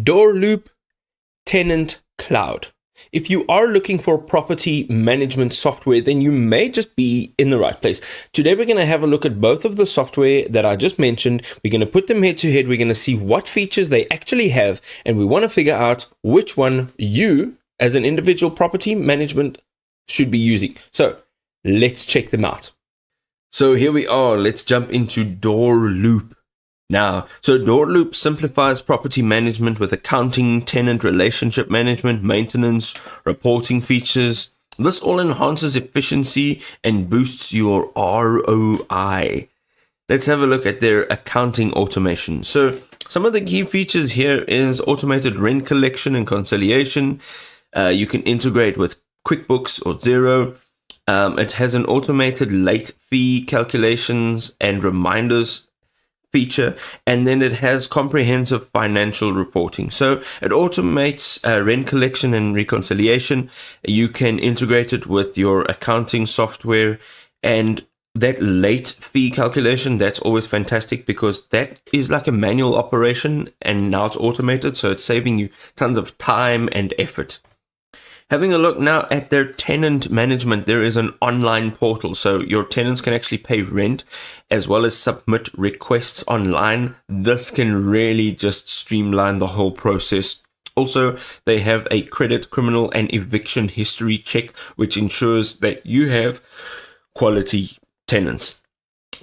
Doorloop Tenant Cloud. If you are looking for property management software, then you may just be in the right place. Today, we're going to have a look at both of the software that I just mentioned. We're going to put them head to head. We're going to see what features they actually have, and we want to figure out which one you, as an individual property management, should be using. So let's check them out. So here we are. Let's jump into Doorloop. Now, so Doorloop simplifies property management with accounting, tenant relationship management, maintenance, reporting features. This all enhances efficiency and boosts your ROI. Let's have a look at their accounting automation. So some of the key features here is automated rent collection and conciliation. You can integrate with QuickBooks or Xero. It has an automated late fee calculations and reminders feature, and then it has comprehensive financial reporting. So it automates rent collection and reconciliation. You can integrate it with your accounting software, and that late fee calculation, that's always fantastic because that is like a manual operation and now it's automated, so it's saving you tons of time and effort. Having a look now at their tenant management, there is an online portal, so your tenants can actually pay rent as well as submit requests online. This can really just streamline the whole process. Also, they have a credit, criminal, and eviction history check, which ensures that you have quality tenants.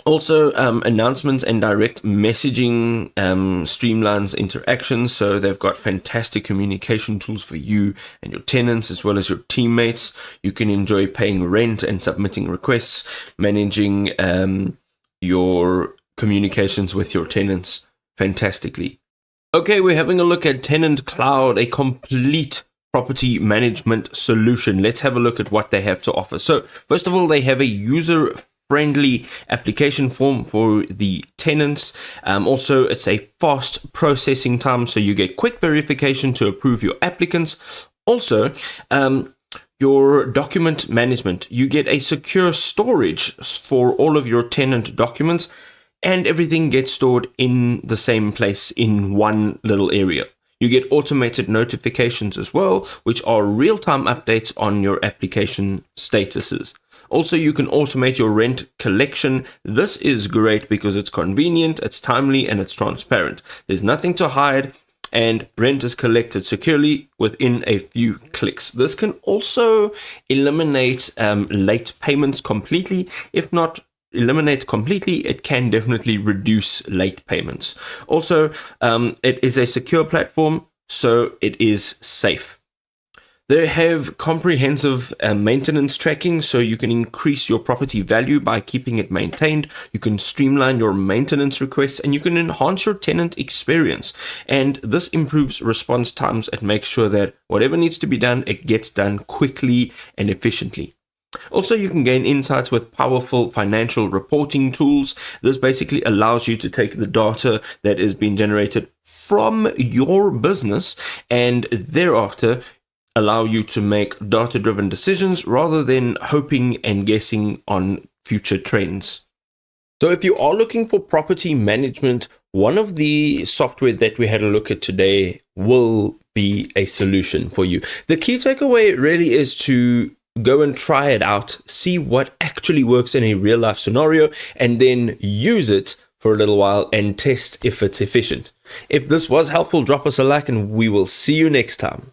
Also, announcements and direct messaging streamlines interactions. So they've got fantastic communication tools for you and your tenants as well as your teammates. You can enjoy paying rent and submitting requests, managing your communications with your tenants fantastically. Okay, we're having a look at Tenant Cloud, a complete property management solution. Let's have a look at what they have to offer. So first of all, they have a user-friendly application form for the tenants. Also, it's a fast processing time, so you get quick verification to approve your applicants. Also, your document management, you get a secure storage for all of your tenant documents, and everything gets stored in the same place in one little area. You get automated notifications as well, which are real-time updates on your application statuses. Also, you can automate your rent collection. This is great because it's convenient, it's timely, and it's transparent. There's nothing to hide, and rent is collected securely within a few clicks. This can also eliminate late payments completely. If not eliminate completely, it can definitely reduce late payments. Also, it is a secure platform, so it is safe. They have comprehensive maintenance tracking, so you can increase your property value by keeping it maintained. You can streamline your maintenance requests, and you can enhance your tenant experience. And this improves response times and makes sure that whatever needs to be done, it gets done quickly and efficiently. Also, you can gain insights with powerful financial reporting tools. This basically allows you to take the data that is being generated from your business and thereafter allow you to make data-driven decisions rather than hoping and guessing on future trends. So if you are looking for property management, one of the software that we had a look at today will be a solution for you. The key takeaway really is to go and try it out, see what actually works in a real life scenario, and then use it for a little while and test if it's efficient. If this was helpful, drop us a like and we will see you next time.